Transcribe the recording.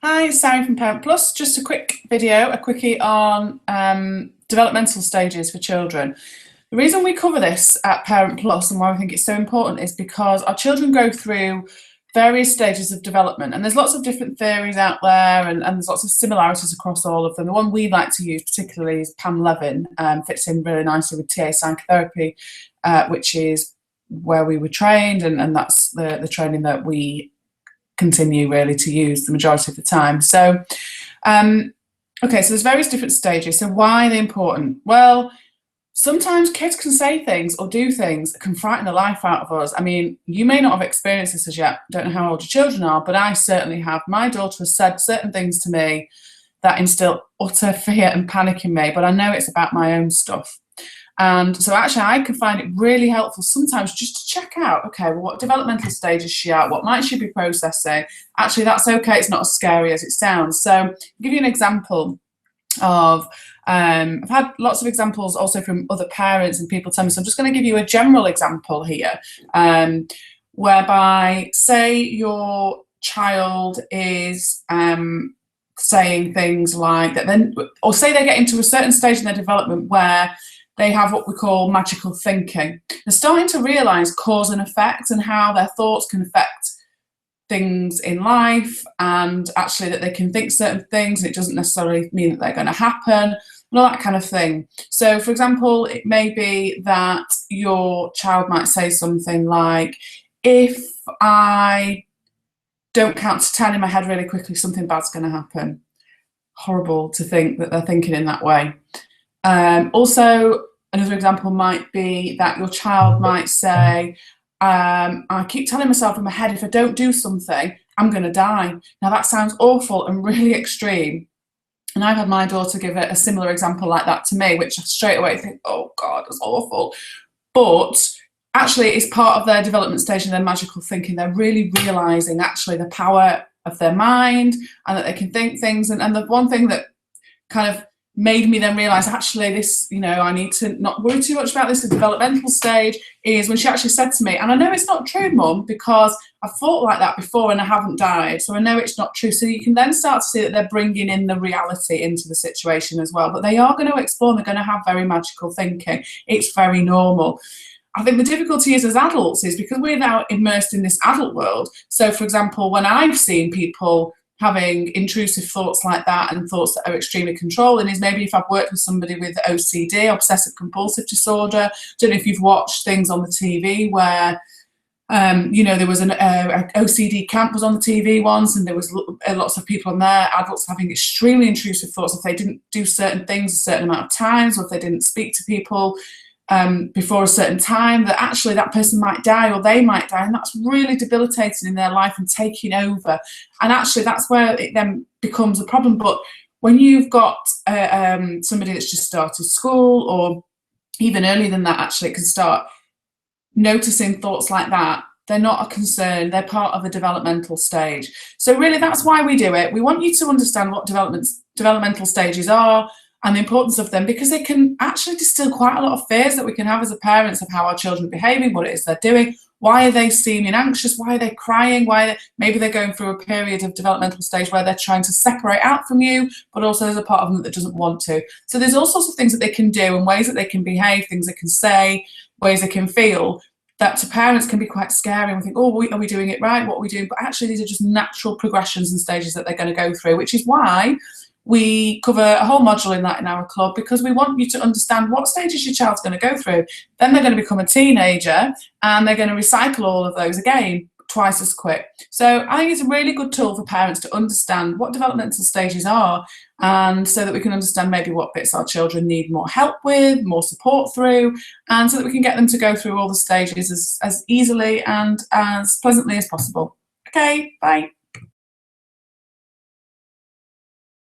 Hi, it's Sari from Parent Plus. Just a quick video, a quickie on developmental stages for children. The reason we cover this at Parent Plus and why I think it's so important is because our children go through various stages of development, and there's lots of different theories out there, and there's lots of similarities across all of them. The one we like to use particularly is Pam Levin, fits in really nicely with TA psychotherapy, which is where we were trained, and that's the training that we continue really to use the majority of the time. So, okay, so there's various different stages. So why are they important? Well, sometimes kids can say things or do things that can frighten the life out of us. I mean, you may not have experienced this as yet, don't know how old your children are, but I certainly have. My daughter has said certain things to me that instill utter fear and panic in me, but I know it's about my own stuff. And so actually I can find it really helpful sometimes just to check out, okay, well, what developmental stage is she at? What might she be processing? Actually, that's okay. It's not as scary as it sounds. So I'll give you an example of, I've had lots of examples also from other parents and people tell me, so I'm just going to give you a general example here, whereby say your child is saying things like that, then, or say they get into a certain stage in their development where they have what we call magical thinking. They're starting to realise cause and effect and how their thoughts can affect things in life, and actually that they can think certain things and it doesn't necessarily mean that they're going to happen, and all that kind of thing. So for example, it may be that your child might say something like, if I don't count to 10 in my head really quickly, something bad's going to happen. Horrible to think that they're thinking in that way. Also, another example might be that your child might say, I keep telling myself in my head, if I don't do something, I'm going to die. Now that sounds awful and really extreme. And I've had my daughter give a similar example like that to me, which I straight away think, oh God, that's awful. But actually it's part of their development stage and their magical thinking. They're really realising actually the power of their mind and that they can think things. And the one thing that kind of made me then realise, actually, this, you know, I need to not worry too much about this, the developmental stage, is when she actually said to me, and I know it's not true, Mum, because I've thought like that before and I haven't died, so I know it's not true. So you can then start to see that they're bringing in the reality into the situation as well. But they are going to explore, and they're going to have very magical thinking. It's very normal. I think the difficulty is as adults is because we're now immersed in this adult world. So, for example, when I've seen people having intrusive thoughts like that and thoughts that are extremely controlling is maybe if I've worked with somebody with OCD, obsessive compulsive disorder. Don't know if you've watched things on the TV where, you know, there was an OCD camp was on the TV once, and there was lots of people on there, adults having extremely intrusive thoughts if they didn't do certain things a certain amount of times, or if they didn't speak to people before a certain time, that actually that person might die or they might die, and that's really debilitating in their life and taking over. And actually that's where it then becomes a problem. But when you've got somebody that's just started school, or even earlier than that, actually can start noticing thoughts like that, they're not a concern, they're part of a developmental stage. So really that's why we do it. We want you to understand what developmental stages are and the importance of them, because they can actually distill quite a lot of fears that we can have as a parents of how our children are behaving, what it is they're doing, why are they seeming anxious, why are they crying, maybe they're going through a period of developmental stage where they're trying to separate out from you, but also there's a part of them that doesn't want to. So there's all sorts of things that they can do and ways that they can behave, things they can say, ways they can feel, that to parents can be quite scary, and we think, oh, are we doing it right? What are we doing? But actually these are just natural progressions and stages that they're going to go through, which is why we cover a whole module in that in our club, because we want you to understand what stages your child's going to go through. Then they're going to become a teenager and they're going to recycle all of those again twice as quick. So I think it's a really good tool for parents to understand what developmental stages are, and so that we can understand maybe what bits our children need more help with, more support through, and so that we can get them to go through all the stages as easily and as pleasantly as possible. Okay, bye.